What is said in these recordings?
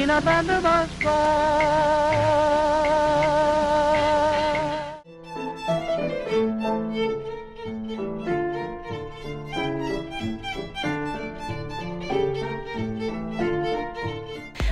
peanut butter was gone.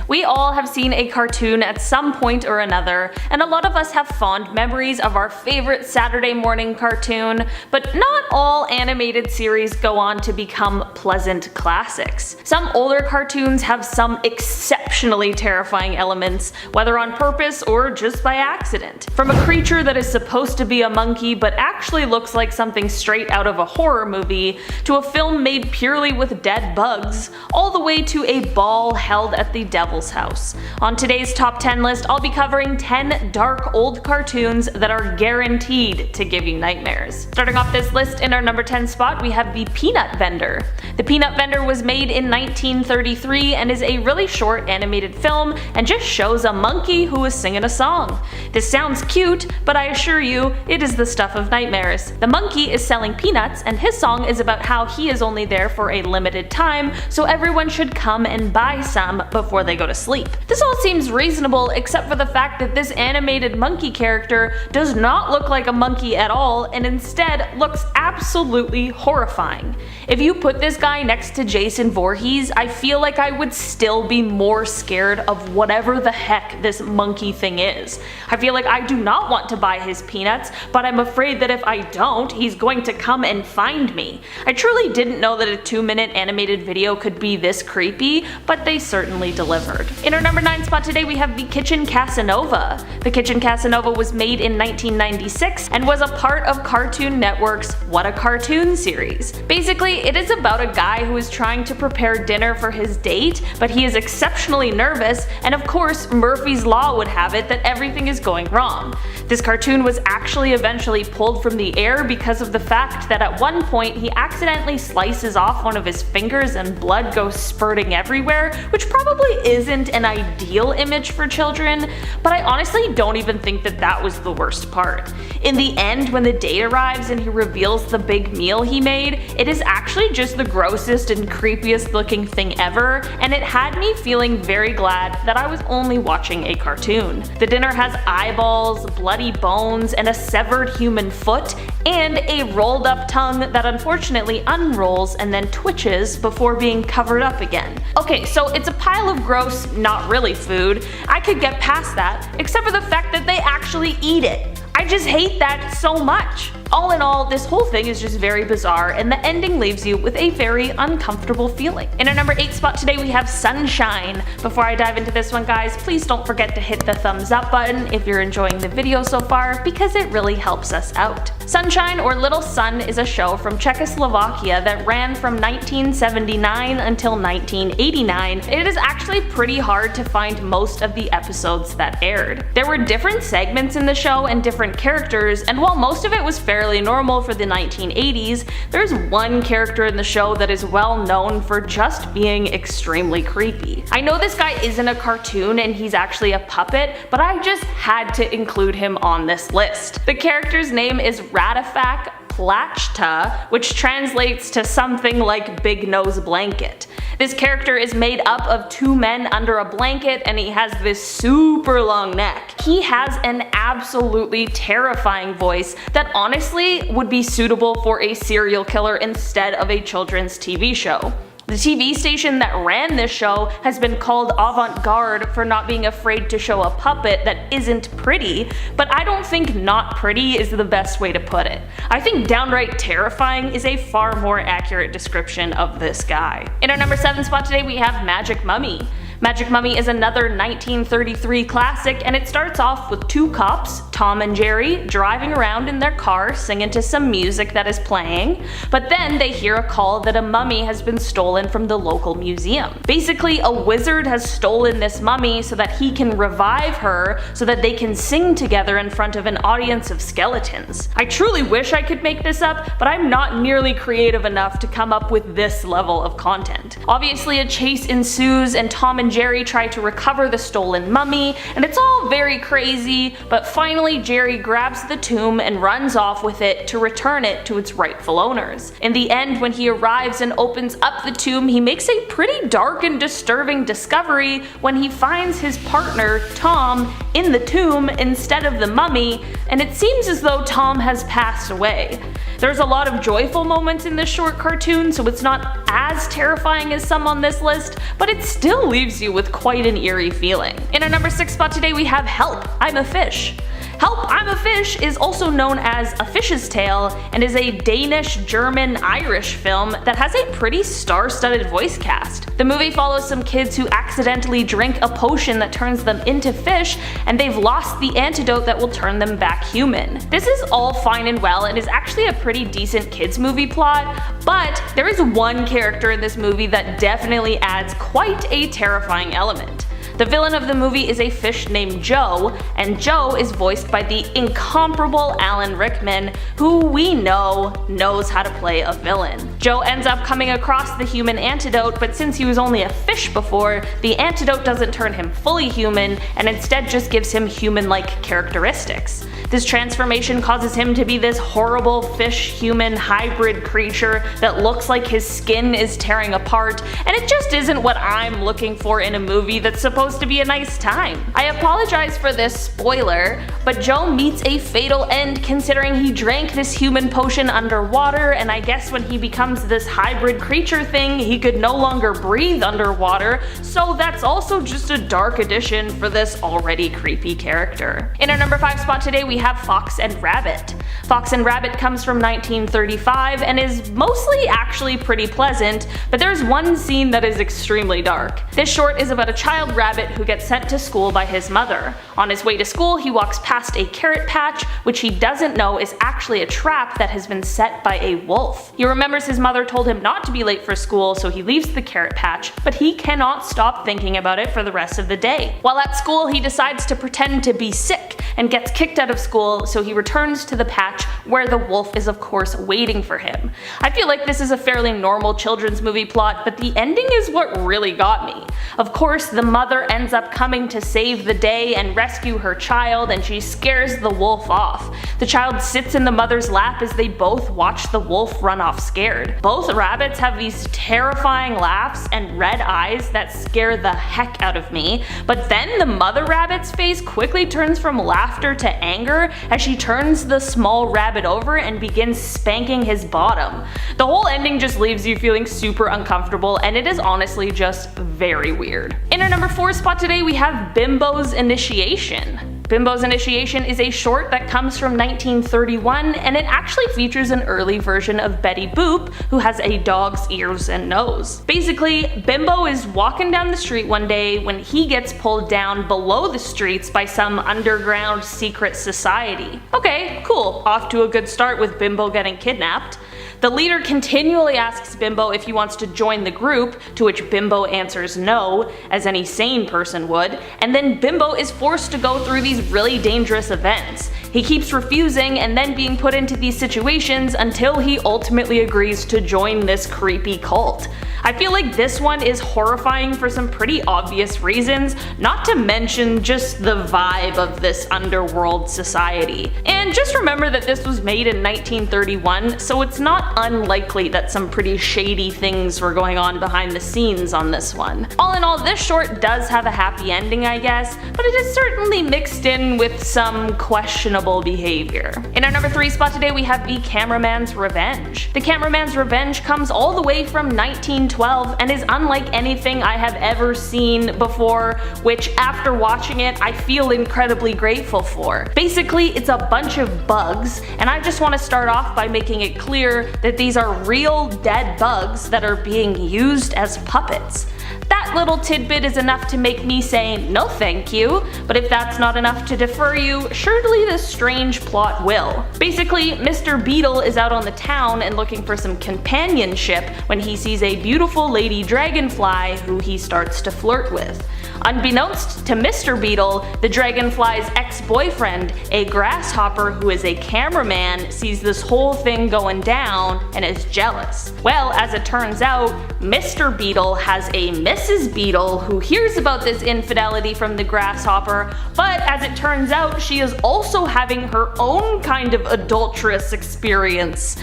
We all have seen a cartoon at some point or another, and a lot of us have fond memories of our favorite Saturday morning cartoon, but not all animated series go on to become pleasant classics. Some older cartoons have some exceptionally terrifying elements, whether on purpose or just by accident. From a creature that is supposed to be a monkey but actually looks like something straight out of a horror movie, to a film made purely with dead bugs, all the way to a ball held at the devil's house. On today's top 10 list, I'll be covering 10 dark old cartoons that are guaranteed to give you nightmares. Starting off this list in our number 10 spot, we have The Peanut Vendor. The Peanut Vendor was made in 1933 and is a really short animated film and just shows a monkey who is singing a song. This sounds cute, but I assure you, it is the stuff of nightmares. The monkey is selling peanuts and his song is about how he is only there for a limited time, so everyone should come and buy some before they go to sleep. This all seems reasonable except for the fact that this animated monkey character does not look like a monkey at all and instead looks absolutely horrifying. If you put this guy next to Jason Voorhees, I feel like I would still be more scared of whatever the heck this monkey thing is. I feel like I do not want to buy his peanuts, but I'm afraid that if I don't, he's going to come and find me. I truly didn't know that a 2-minute animated video could be this creepy, but they certainly delivered. In our number 9 spot today, we have The Kitchen Casanova. The Kitchen Casanova was made in 1996 and was a part of Cartoon Network's What a Cartoon series. Basically, it is about a guy who is trying to prepare dinner for his date, but he is exceptionally nervous, and of course, Murphy's Law would have it that everything is going wrong. This cartoon was actually eventually pulled from the air because of the fact that at one point he accidentally slices off one of his fingers and blood goes spurting everywhere, which probably isn't an ideal image for children, but I honestly don't even think that that was the worst part. In the end, when the date arrives and he reveals the big meal he made, it is actually just the grossest and creepiest looking thing ever, and it had me feeling very glad that I was only watching a cartoon. The dinner has eyeballs, bloody bones, and a severed human foot, and a rolled up tongue that unfortunately unrolls and then twitches before being covered up again. Okay, so it's a pile of gross, not really food. I could get past that, except for the fact that they actually eat it. I just hate that so much. All in all, this whole thing is just very bizarre, and the ending leaves you with a very uncomfortable feeling. In our number 8 spot today, we have Sunshine. Before I dive into this one, guys, please don't forget to hit the thumbs up button if you're enjoying the video so far, because it really helps us out. Sunshine, or Little Sun, is a show from Czechoslovakia that ran from 1979 until 1989. It is actually pretty hard to find most of the episodes that aired. There were different segments in the show and different characters, and while most of it was fairly normal for the 1980s, there's one character in the show that is well known for just being extremely creepy. I know this guy isn't a cartoon and he's actually a puppet, but I just had to include him on this list. The character's name is Radifak Plachta, which translates to something like Big Nose Blanket. This character is made up of 2 men under a blanket, and he has this super long neck. He has an absolutely terrifying voice that honestly would be suitable for a serial killer instead of a children's TV show. The TV station that ran this show has been called avant-garde for not being afraid to show a puppet that isn't pretty, but I don't think not pretty is the best way to put it. I think downright terrifying is a far more accurate description of this guy. In our number 7 spot today, we have Magic Mummy. Magic Mummy is another 1933 classic, and it starts off with 2 cops, Tom and Jerry, driving around in their car singing to some music that is playing, but then they hear a call that a mummy has been stolen from the local museum. Basically, a wizard has stolen this mummy so that he can revive her so that they can sing together in front of an audience of skeletons. I truly wish I could make this up, but I'm not nearly creative enough to come up with this level of content. Obviously, a chase ensues and Tom and Jerry try to recover the stolen mummy, and it's all very crazy, but finally Jerry grabs the tomb and runs off with it to return it to its rightful owners. In the end, when he arrives and opens up the tomb, he makes a pretty dark and disturbing discovery when he finds his partner, Tom, in the tomb instead of the mummy, and it seems as though Tom has passed away. There's a lot of joyful moments in this short cartoon, so it's not as terrifying as some on this list, but it still leaves you with quite an eerie feeling. In our number 6 spot today we have Help, I'm a Fish. Help, I'm a Fish is also known as A Fish's Tale and is a Danish, German, Irish film that has a pretty star-studded voice cast. The movie follows some kids who accidentally drink a potion that turns them into fish, and they've lost the antidote that will turn them back human. This is all fine and well and is actually a pretty decent kids movie plot, but there is one character in this movie that definitely adds quite a terrifying element. The villain of the movie is a fish named Joe, and Joe is voiced by the incomparable Alan Rickman, who we know knows how to play a villain. Joe ends up coming across the human antidote, but since he was only a fish before, the antidote doesn't turn him fully human and instead just gives him human-like characteristics. This transformation causes him to be this horrible fish-human hybrid creature that looks like his skin is tearing apart, and it just isn't what I'm looking for in a movie that's supposed to be a nice time. I apologize for this spoiler, but Joe meets a fatal end considering he drank this human potion underwater, and I guess when he becomes this hybrid creature thing, he could no longer breathe underwater, so that's also just a dark addition for this already creepy character. In our number 5 spot today we have Fox and Rabbit. Fox and Rabbit comes from 1935 and is mostly actually pretty pleasant, but there's one scene that is extremely dark. This short is about a child rabbit who gets sent to school by his mother. On his way to school, he walks past a carrot patch, which he doesn't know is actually a trap that has been set by a wolf. He remembers his mother told him not to be late for school, so he leaves the carrot patch, but he cannot stop thinking about it for the rest of the day. While at school, he decides to pretend to be sick and gets kicked out of school, so he returns to the patch where the wolf is of course waiting for him. I feel like this is a fairly normal children's movie plot, but the ending is what really got me. Of course, the mother ends up coming to save the day and rescue her child, and she scares the wolf off. The child sits in the mother's lap as they both watch the wolf run off scared. Both rabbits have these terrifying laughs and red eyes that scare the heck out of me, but then the mother rabbit's face quickly turns from laughter to anger as she turns the small rabbit over and begins spanking his bottom. The whole ending just leaves you feeling super uncomfortable, and it is honestly just very weird. In our number 4 spot today we have Bimbo's Initiation. Bimbo's Initiation is a short that comes from 1931, and it actually features an early version of Betty Boop, who has a dog's ears and nose. Basically, Bimbo is walking down the street one day when he gets pulled down below the streets by some underground secret society. Okay, cool, off to a good start with Bimbo getting kidnapped. The leader continually asks Bimbo if he wants to join the group, to which Bimbo answers no, as any sane person would, and then Bimbo is forced to go through these really dangerous events. He keeps refusing and then being put into these situations until he ultimately agrees to join this creepy cult. I feel like this one is horrifying for some pretty obvious reasons, not to mention just the vibe of this underworld society. And just remember that this was made in 1931, so it's not unlikely that some pretty shady things were going on behind the scenes on this one. All in all, this short does have a happy ending, I guess, but it is certainly mixed in with some questionable behavior. In our number 3 spot today we have The Cameraman's Revenge. The Cameraman's Revenge comes all the way from 1912 and is unlike anything I have ever seen before, which after watching it I feel incredibly grateful for. Basically, it's a bunch of bugs, and I just want to start off by making it clear that these are real dead bugs that are being used as puppets. That little tidbit is enough to make me say no thank you, but if that's not enough to defer you, surely this strange plot will. Basically, Mr. Beetle is out on the town and looking for some companionship when he sees a beautiful beautiful lady dragonfly who he starts to flirt with. Unbeknownst to Mr. Beetle, the dragonfly's ex-boyfriend, a grasshopper who is a cameraman, sees this whole thing going down and is jealous. Well, as it turns out, Mr. Beetle has a Mrs. Beetle who hears about this infidelity from the grasshopper, but as it turns out, she is also having her own kind of adulterous experience.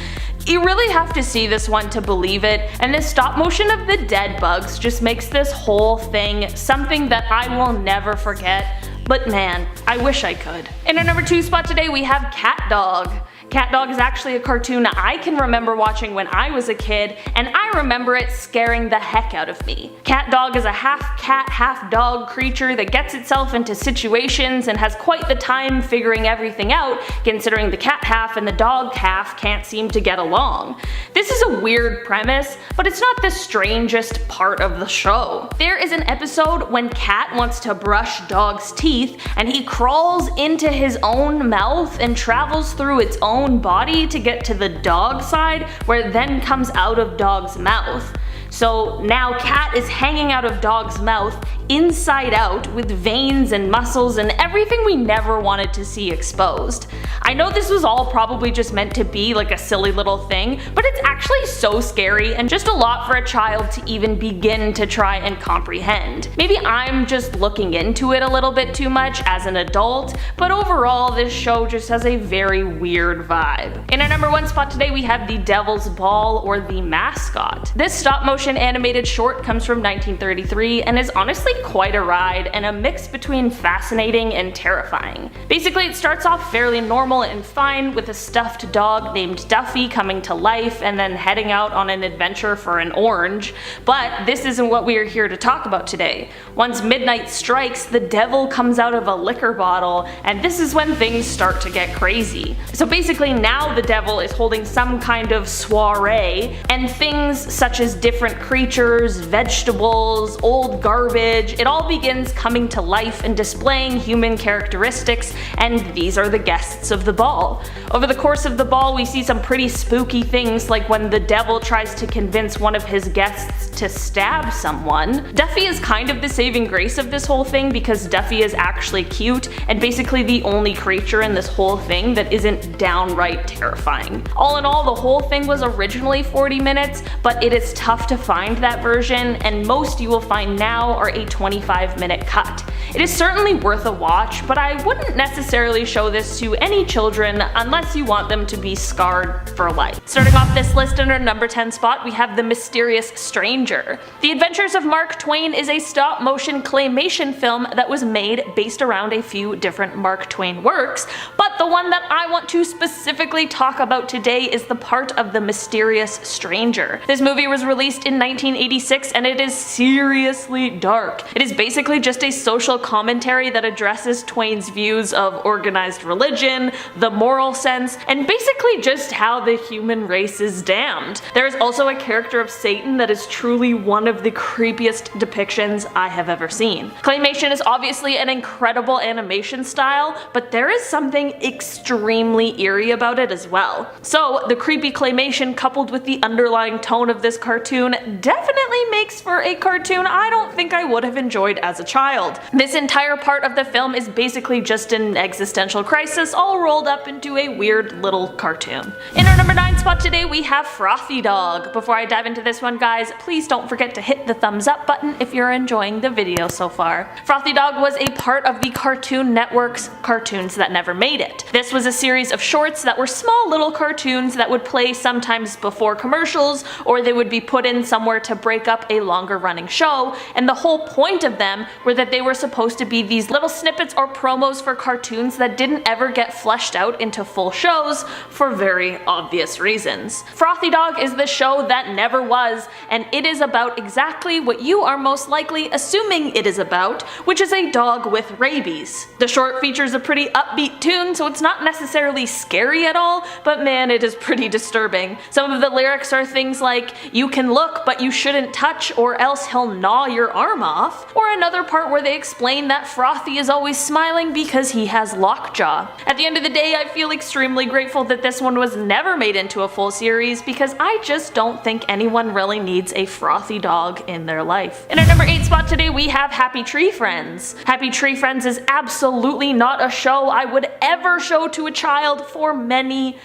You really have to see this one to believe it, and the stop motion of the dead bugs just makes this whole thing something that I will never forget, but man, I wish I could. In our number 2 spot today we have CatDog. CatDog is actually a cartoon I can remember watching when I was a kid, and I remember it scaring the heck out of me. CatDog is a half cat, half dog creature that gets itself into situations and has quite the time figuring everything out, considering the cat half and the dog half can't seem to get along. This is a weird premise, but it's not the strangest part of the show. There is an episode when Cat wants to brush Dog's teeth, and he crawls into his own mouth and travels through its own body to get to the dog side, where it then comes out of Dog's mouth. So now Cat is hanging out of Dog's mouth inside out with veins and muscles and everything we never wanted to see exposed. I know this was all probably just meant to be like a silly little thing, but it's actually so scary and just a lot for a child to even begin to try and comprehend. Maybe I'm just looking into it a little bit too much as an adult, but overall this show just has a very weird vibe. In our number 1 spot today we have The Devil's Ball, or The Mascot. This stop motion animated short comes from 1933 and is honestly quite a ride and a mix between fascinating and terrifying. Basically it starts off fairly normal and fine with a stuffed dog named Duffy coming to life and then heading out on an adventure for an orange, but this isn't what we are here to talk about today. Once midnight strikes, the devil comes out of a liquor bottle, and this is when things start to get crazy. So basically now the devil is holding some kind of soiree, and things such as different creatures, vegetables, old garbage, it all begins coming to life and displaying human characteristics, and these are the guests of the ball. Over the course of the ball we see some pretty spooky things, like when the devil tries to convince one of his guests to stab someone. Duffy is kind of the saving grace of this whole thing because Duffy is actually cute and basically the only creature in this whole thing that isn't downright terrifying. All in all, the whole thing was originally 40 minutes, but it is tough to find that version, and most you will find now are a 25-minute cut. It is certainly worth a watch, but I wouldn't necessarily show this to any children unless you want them to be scarred for life. Starting off this list in our number 10 spot we have The Mysterious Stranger. The Adventures of Mark Twain is a stop-motion claymation film that was made based around a few different Mark Twain works, but the one that I want to specifically talk about today is the part of The Mysterious Stranger. This movie was released in 1986 and it is seriously dark. It is basically just a social commentary that addresses Twain's views of organized religion, the moral sense, and basically just how the human race is damned. There is also a character of Satan that is truly one of the creepiest depictions I have ever seen. Claymation is obviously an incredible animation style, but there is something extremely eerie about it as well. So the creepy claymation coupled with the underlying tone of this cartoon definitely makes for a cartoon I don't think I would have enjoyed as a child. This entire part of the film is basically just an existential crisis all rolled up into a weird little cartoon. In our number 9 spot today we have Frothy Dog. Before I dive into this one guys, please don't forget to hit the thumbs up button if you're enjoying the video so far. Frothy Dog was a part of the Cartoon Network's Cartoons That Never Made It. This was a series of shorts that were small little cartoons that would play sometimes before commercials, or they would be put in somewhere to break up a longer running show, and the whole point of them were that they were supposed to be these little snippets or promos for cartoons that didn't ever get fleshed out into full shows for very obvious reasons. Frothy Dog is the show that never was, and it is about exactly what you are most likely assuming it is about, which is a dog with rabies. The short features a pretty upbeat tune, so it's not necessarily scary at all, but man, it is pretty disturbing. Some of the lyrics are things like, "You can look, but you shouldn't touch, or else he'll gnaw your arm off." off, or another part where they explain that Frothy is always smiling because he has lockjaw. At the end of the day, I feel extremely grateful that this one was never made into a full series because I just don't think anyone really needs a frothy dog in their life. In our number 8 spot today, we have Happy Tree Friends. Happy Tree Friends is absolutely not a show I would ever show to a child for many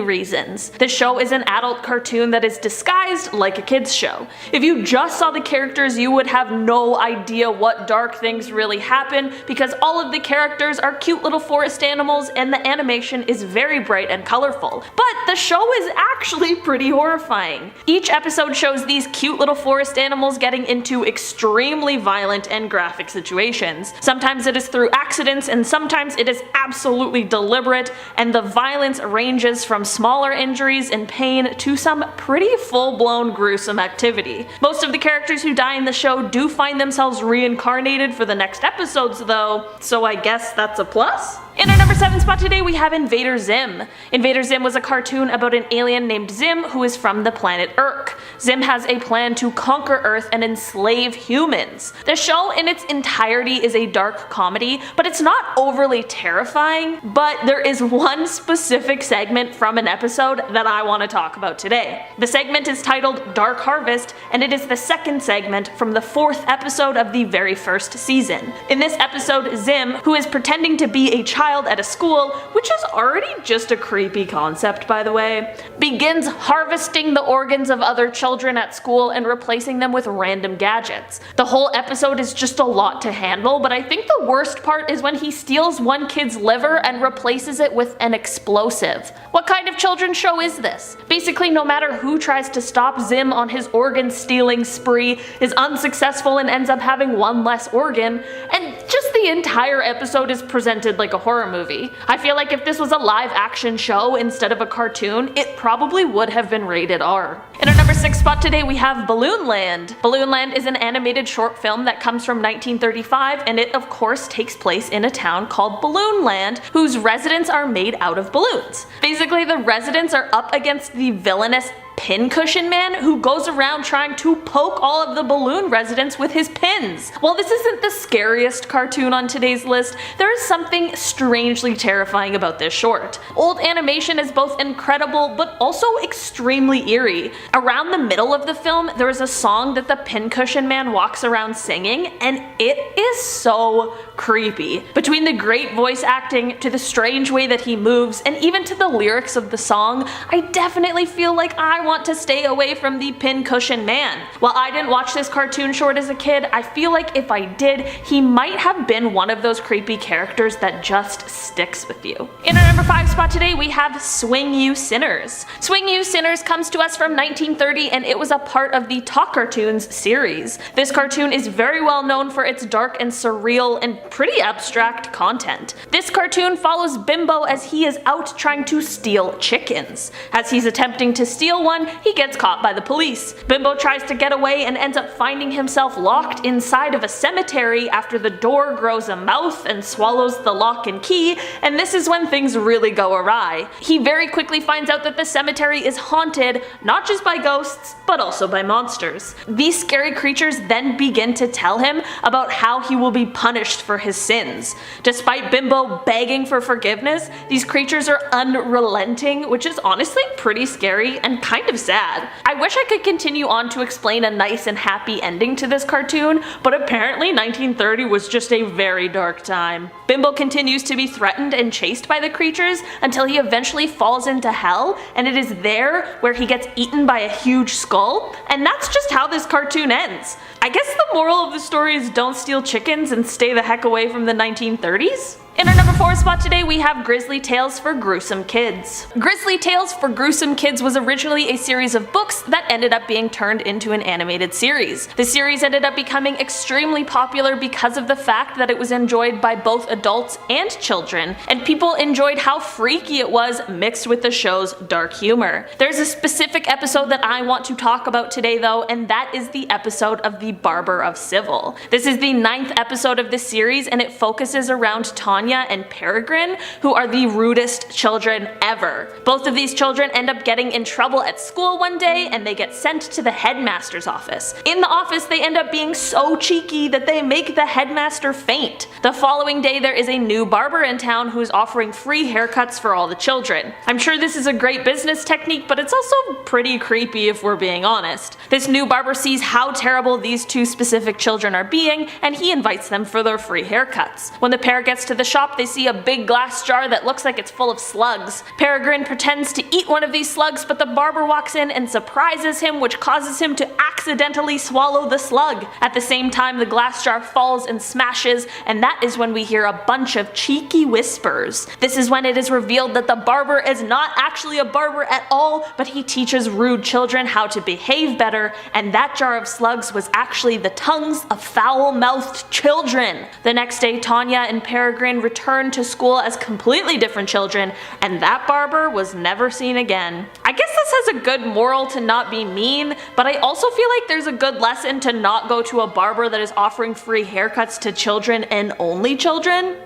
reasons. The show is an adult cartoon that is disguised like a kids show. If you just saw the characters, you would have no idea what dark things really happen because all of the characters are cute little forest animals and the animation is very bright and colorful. But the show is actually pretty horrifying. Each episode shows these cute little forest animals getting into extremely violent and graphic situations. Sometimes it is through accidents and sometimes it is absolutely deliberate, and the violence ranges from smaller injuries and pain to some pretty full-blown gruesome activity. Most of the characters who die in the show do find themselves reincarnated for the next episodes though, so I guess that's a plus? In our number 7 spot today, we have Invader Zim. Invader Zim was a cartoon about an alien named Zim who is from the planet Urk. Zim has a plan to conquer Earth and enslave humans. The show in its entirety is a dark comedy, but it's not overly terrifying, but there is one specific segment from an episode that I want to talk about today. The segment is titled Dark Harvest, and it is the second segment from the 4th episode of the very first season. In this episode, Zim, who is pretending to be a child at a school, which is already just a creepy concept by the way, begins harvesting the organs of other children at school and replacing them with random gadgets. The whole episode is just a lot to handle, but I think the worst part is when he steals one kid's liver and replaces it with an explosive. What kind of children's show is this? Basically, no matter who tries to stop Zim on his organ stealing spree is unsuccessful and ends up having one less organ, and just the entire episode is presented like a horror movie. I feel like if this was a live action show instead of a cartoon, it probably would have been rated R. In our number 6 spot today, we have Balloon Land. Balloon Land is an animated short film that comes from 1935, and it of course takes place in a town called Balloon Land, whose residents are made out of balloons. Basically, the residents are up against the villainous Pincushion Man who goes around trying to poke all of the balloon residents with his pins. While this isn't the scariest cartoon on today's list, there is something strangely terrifying about this short. Old animation is both incredible but also extremely eerie. Around the middle of the film, there is a song that the Pincushion Man walks around singing, and it is so creepy. Between the great voice acting, to the strange way that he moves, and even to the lyrics of the song, I definitely feel like I want to stay away from the Pincushion Man. While I didn't watch this cartoon short as a kid, I feel like if I did, he might have been one of those creepy characters that just sticks with you. In our number 5 spot today, we have Swing You Sinners. Swing You Sinners comes to us from 1930, and it was a part of the Talk Cartoons series. This cartoon is very well known for its dark and surreal and pretty abstract content. This cartoon follows Bimbo as he is out trying to steal chickens. As he's attempting to steal one, he gets caught by the police. Bimbo tries to get away and ends up finding himself locked inside of a cemetery after the door grows a mouth and swallows the lock and key, and this is when things really go awry. He very quickly finds out that the cemetery is haunted, not just by ghosts, but also by monsters. These scary creatures then begin to tell him about how he will be punished for his sins. Despite Bimbo begging for forgiveness, these creatures are unrelenting, which is honestly pretty scary and kind of sad. I wish I could continue on to explain a nice and happy ending to this cartoon, but apparently 1930 was just a very dark time. Bimbo continues to be threatened and chased by the creatures until he eventually falls into hell, and it is there where he gets eaten by a huge skull, and that's just how this cartoon ends. I guess the moral of the story is don't steal chickens and stay the heck away from the 1930s? In our number 4 spot today, we have Grizzly Tales for Gruesome Kids. Grizzly Tales for Gruesome Kids was originally a series of books that ended up being turned into an animated series. The series ended up becoming extremely popular because of the fact that it was enjoyed by both adults and children, and people enjoyed how freaky it was mixed with the show's dark humor. There's a specific episode that I want to talk about today though, and that is the episode of the Barber of Civil. This is the 9th episode of this series, and it focuses around Tanya and and Peregrine, who are the rudest children ever. Both of these children end up getting in trouble at school one day and they get sent to the headmaster's office. In the office, they end up being so cheeky that they make the headmaster faint. The following day, there is a new barber in town who is offering free haircuts for all the children. I'm sure this is a great business technique, but it's also pretty creepy if we're being honest. This new barber sees how terrible these two specific children are being, and he invites them for their free haircuts. When the pair gets to the shop, they see a big glass jar that looks like it's full of slugs. Peregrine pretends to eat one of these slugs, but the barber walks in and surprises him, which causes him to accidentally swallow the slug. At the same time, the glass jar falls and smashes, and that is when we hear a bunch of cheeky whispers. This is when it is revealed that the barber is not actually a barber at all, but he teaches rude children how to behave better, and that jar of slugs was actually the tongues of foul-mouthed children. The next day, Tanya and Peregrine return to school as completely different children, and that barber was never seen again. I guess this has a good moral to not be mean, but I also feel like there's a good lesson to not go to a barber that is offering free haircuts to children and only children.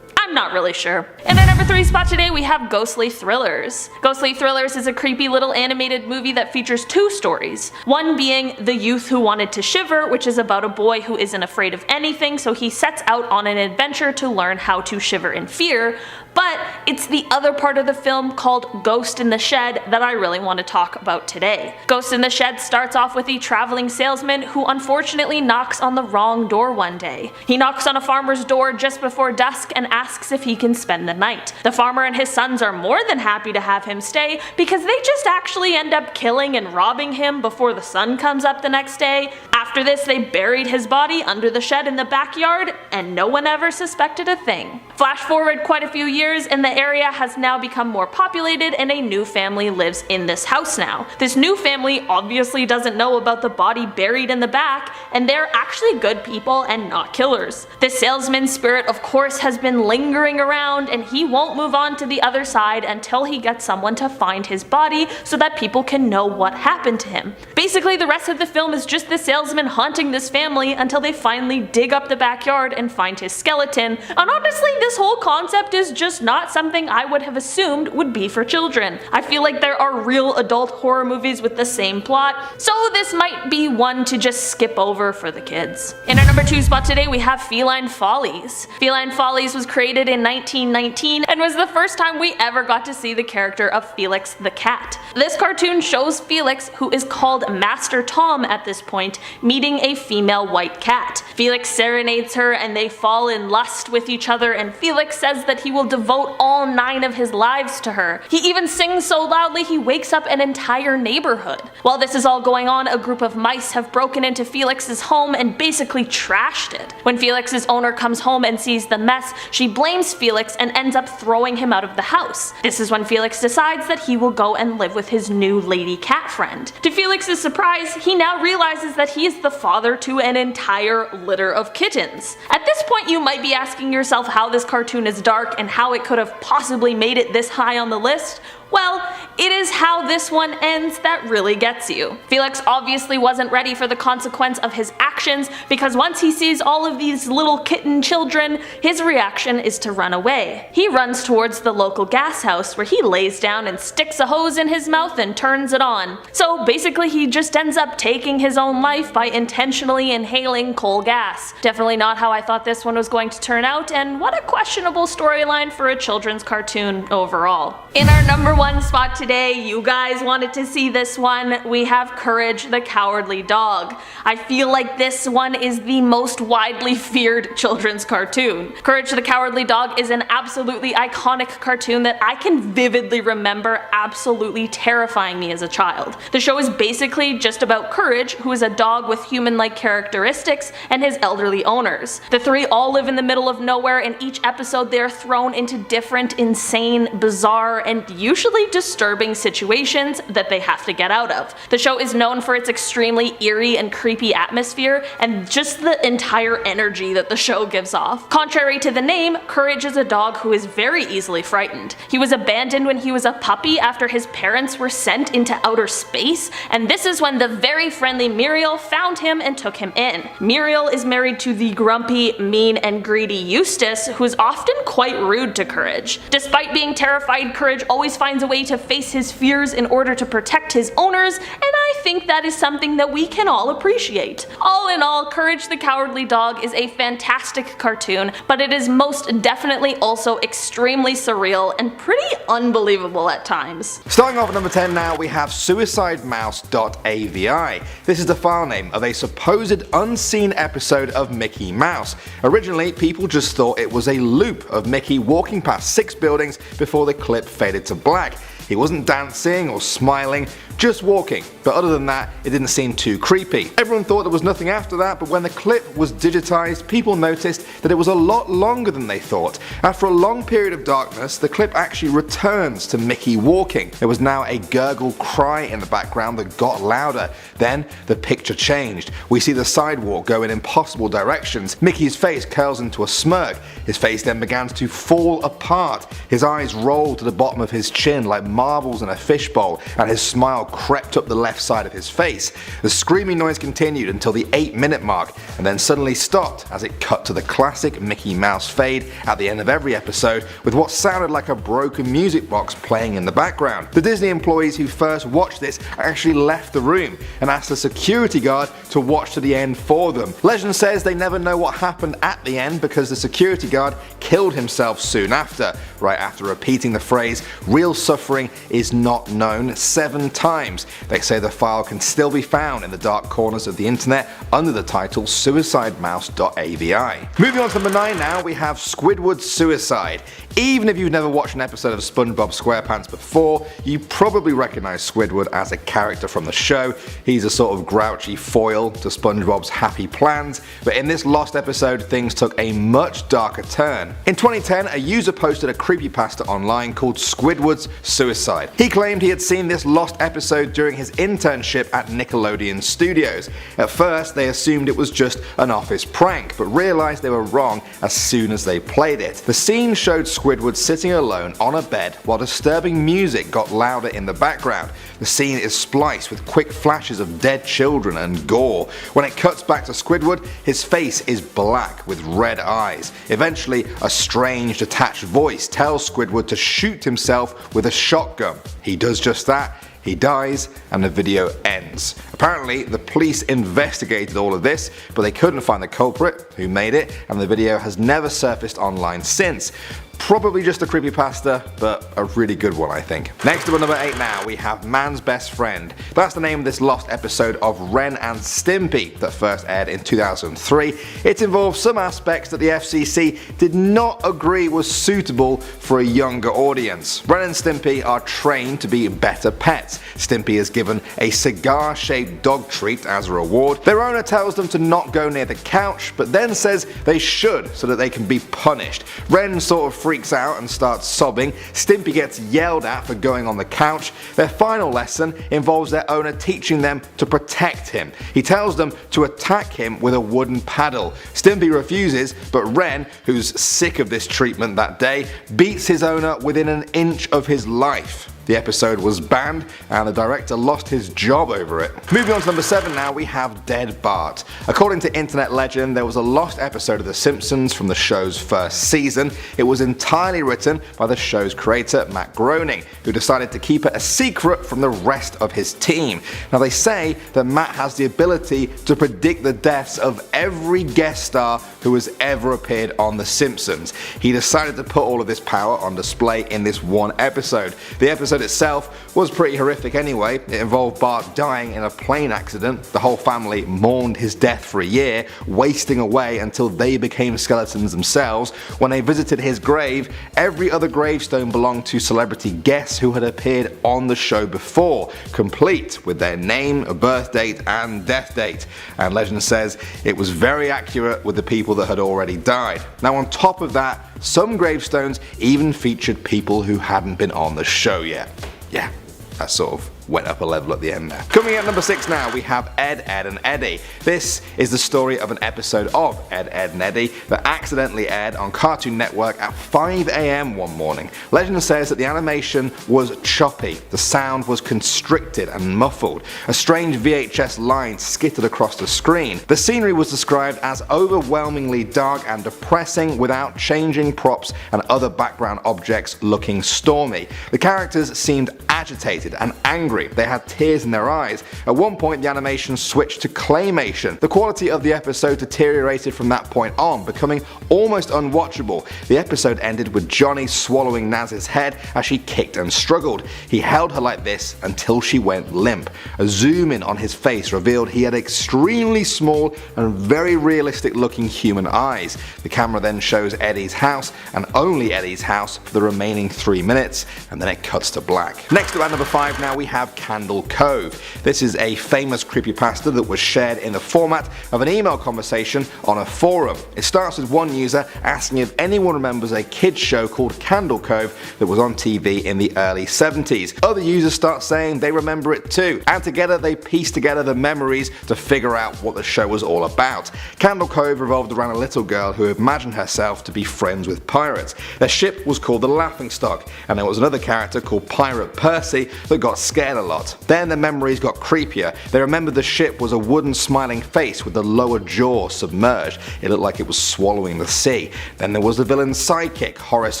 I'm not really sure. In our number 3 spot today, we have Ghostly Thrillers. Ghostly Thrillers is a creepy little animated movie that features 2 stories. One being The Youth Who Wanted to Shiver, which is about a boy who isn't afraid of anything, so he sets out on an adventure to learn how to shiver in fear. But it's the other part of the film called Ghost in the Shed that I really want to talk about today. Ghost in the Shed starts off with a traveling salesman who unfortunately knocks on the wrong door one day. He knocks on a farmer's door just before dusk and asks if he can spend the night. The farmer and his sons are more than happy to have him stay because they just actually end up killing and robbing him before the sun comes up the next day. After this, they buried his body under the shed in the backyard and no one ever suspected a thing. Flash forward quite a few years and the area has now become more populated and a new family lives in this house now. This new family obviously doesn't know about the body buried in the back, and they're actually good people and not killers. The salesman's spirit of course has been lingering around and he won't move on to the other side until he gets someone to find his body so that people can know what happened to him. Basically, the rest of the film is just the salesman haunting this family until they finally dig up the backyard and find his skeleton, and honestly this whole concept is just not something I would have assumed would be for children. I feel like there are real adult horror movies with the same plot, so this might be one to just skip over for the kids. In our number 2 spot today, we have Feline Follies. Feline Follies was created in 1919 and was the first time we ever got to see the character of Felix the cat. This cartoon shows Felix, who is called Master Tom at this point, meeting a female white cat. Felix serenades her and they fall in lust with each other, and Felix says that he will devote all 9 of his lives to her. He even sings so loudly he wakes up an entire neighborhood. While this is all going on, a group of mice have broken into Felix's home and basically trashed it. When Felix's owner comes home and sees the mess, she blames Felix and ends up throwing him out of the house. This is when Felix decides that he will go and live with his new lady cat friend. To Felix's surprise, he now realizes that he is the father to an entire litter of kittens. At this point, you might be asking yourself how this cartoon is dark and how it could have possibly made it this high on the list. Well, it is how this one ends that really gets you. Felix obviously wasn't ready for the consequence of his actions because once he sees all of these little kitten children, his reaction is to run away. He runs towards the local gas house where he lays down and sticks a hose in his mouth and turns it on. So basically he just ends up taking his own life by intentionally inhaling coal gas. Definitely not how I thought this one was going to turn out, and what a questionable storyline for a children's cartoon overall. In our number 1 spot today, you guys wanted to see this one, we have Courage the Cowardly Dog. I feel like this one is the most widely feared children's cartoon. Courage the Cowardly Dog is an absolutely iconic cartoon that I can vividly remember absolutely terrifying me as a child. The show is basically just about Courage, who is a dog with human-like characteristics, and his elderly owners. The 3 all live in the middle of nowhere, and each episode they are thrown into different, insane, bizarre, and usually disturbing situations that they have to get out of. The show is known for its extremely eerie and creepy atmosphere and just the entire energy that the show gives off. Contrary to the name, Courage is a dog who is very easily frightened. He was abandoned when he was a puppy after his parents were sent into outer space, and this is when the very friendly Muriel found him and took him in. Muriel is married to the grumpy, mean, and greedy Eustace, who is often quite rude to Courage. Despite being terrified, Courage always finds a way to face his fears in order to protect his owners, and I think that is something that we can all appreciate. All in all, Courage the Cowardly Dog is a fantastic cartoon, but it is most definitely also extremely surreal and pretty unbelievable at times. Starting off at number 10 now, we have suicidemouse.avi. This is the file name of a supposed unseen episode of Mickey Mouse. Originally, people just thought it was a loop of Mickey walking past 6 buildings before the clip faded to black. He wasn't dancing or smiling, just walking, but other than that, it didn't seem too creepy. Everyone thought there was nothing after that, but when the clip was digitized, people noticed that it was a lot longer than they thought. After a long period of darkness, the clip actually returns to Mickey walking. There was now a gurgle cry in the background that got louder. Then the picture changed. We see the sidewalk go in impossible directions. Mickey's face curls into a smirk. His face then began to fall apart. His eyes rolled to the bottom of his chin like marbles in a fishbowl, and his smile crept up the left side of his face. The screaming noise continued until the 8-minute mark, and then suddenly stopped as it cut to the classic Mickey Mouse fade at the end of every episode, with what sounded like a broken music box playing in the background. The Disney employees who first watched this actually left the room and asked the security guard to watch to the end for them. Legend says they never know what happened at the end because the security guard killed himself soon after, right after repeating the phrase "real suffering is not known" 7 times. They say the file can still be found in the dark corners of the internet under the title suicidemouse.avi. Moving on to number 9 now, we have Squidward's Suicide. Even if you've never watched an episode of SpongeBob SquarePants before, you probably recognize Squidward as a character from the show. He's a sort of grouchy foil to SpongeBob's happy plans, but in this lost episode things took a much darker turn. In 2010, a user posted a creepypasta online called Squidward's Suicide. He claimed he had seen this lost episode during his internship at Nickelodeon Studios. At first they assumed it was just an office prank, but realized they were wrong as soon as they played it. The scene showed Squidward sitting alone on a bed while disturbing music got louder in the background. The scene is spliced with quick flashes of dead children and gore. When it cuts back to Squidward, his face is black with red eyes. Eventually, a strange detached voice tells Squidward to shoot himself with a shotgun. He does just that. He dies and the video ends. Apparently the police investigated all of this, but they couldn't find the culprit who made it, and the video has never surfaced online since. Probably just a creepypasta, but a really good one I think. Next up at number 8 now, we have Man's Best Friend. That's the name of this lost episode of Ren and Stimpy that first aired in 2003. It involved some aspects that the FCC did not agree was suitable for a younger audience. Ren and Stimpy are trained to be better pets. Stimpy is given a cigar-shaped dog treat as a reward. Their owner tells them to not go near the couch, but then says they should so that they can be punished. Ren sort of freaks out and starts sobbing. Stimpy gets yelled at for going on the couch. Their final lesson involves their owner teaching them to protect him. He tells them to attack him with a wooden paddle. Stimpy refuses, but Ren, who's sick of this treatment that day, beats his owner within an inch of his life. The episode was banned and the director lost his job over it. Moving on to number 7 now, we have Dead Bart. According to internet legend, there was a lost episode of The Simpsons from the show's first season. It was entirely written by the show's creator, Matt Groening, who decided to keep it a secret from the rest of his team. Now they say that Matt has the ability to predict the deaths of every guest star who has ever appeared on The Simpsons. He decided to put all of this power on display in this one episode. The episode itself was pretty horrific anyway. It involved Bart dying in a plane accident. The whole family mourned his death for a year, wasting away until they became skeletons themselves. When they visited his grave, every other gravestone belonged to celebrity guests who had appeared on the show before, complete with their name, birth date and death date. And legend says it was very accurate with the people that had already died. Now on top of that, some gravestones even featured people who hadn't been on the show yet. Yeah, that's sort of went up a level at the end there. Coming at number 6 now, we have Ed, Edd and Eddy. This is the story of an episode of Ed, Edd and Eddy that accidentally aired on Cartoon Network at 5 AM one morning. Legend says that the animation was choppy, the sound was constricted and muffled, a strange VHS line skittered across the screen. The scenery was described as overwhelmingly dark and depressing without changing props and other background objects looking stormy. The characters seemed agitated and angry, they had tears in their eyes. At one point the animation switched to claymation. The quality of the episode deteriorated from that point on, becoming almost unwatchable. The episode ended with Johnny swallowing Naz's head as she kicked and struggled. He held her like this until she went limp. A zoom in on his face revealed he had extremely small and very realistic looking human eyes. The camera then shows Eddie's house and only Eddie's house for the remaining 3 minutes, and then it cuts to black. Next up at number 5 now we have Candle Cove. This is a famous creepypasta that was shared in the format of an email conversation on a forum. It starts with one user asking if anyone remembers a kids show called Candle Cove that was on TV in the early 70s. Other users start saying they remember it too, and together they piece together the memories to figure out what the show was all about. Candle Cove revolved around a little girl who imagined herself to be friends with pirates. Their ship was called the Laughingstock, and there was another character called Pirate Percy that got scared a lot. Then the memories got creepier. They remembered the ship was a wooden smiling face with the lower jaw submerged. It looked like it was swallowing the sea. Then there was the villain's sidekick, Horace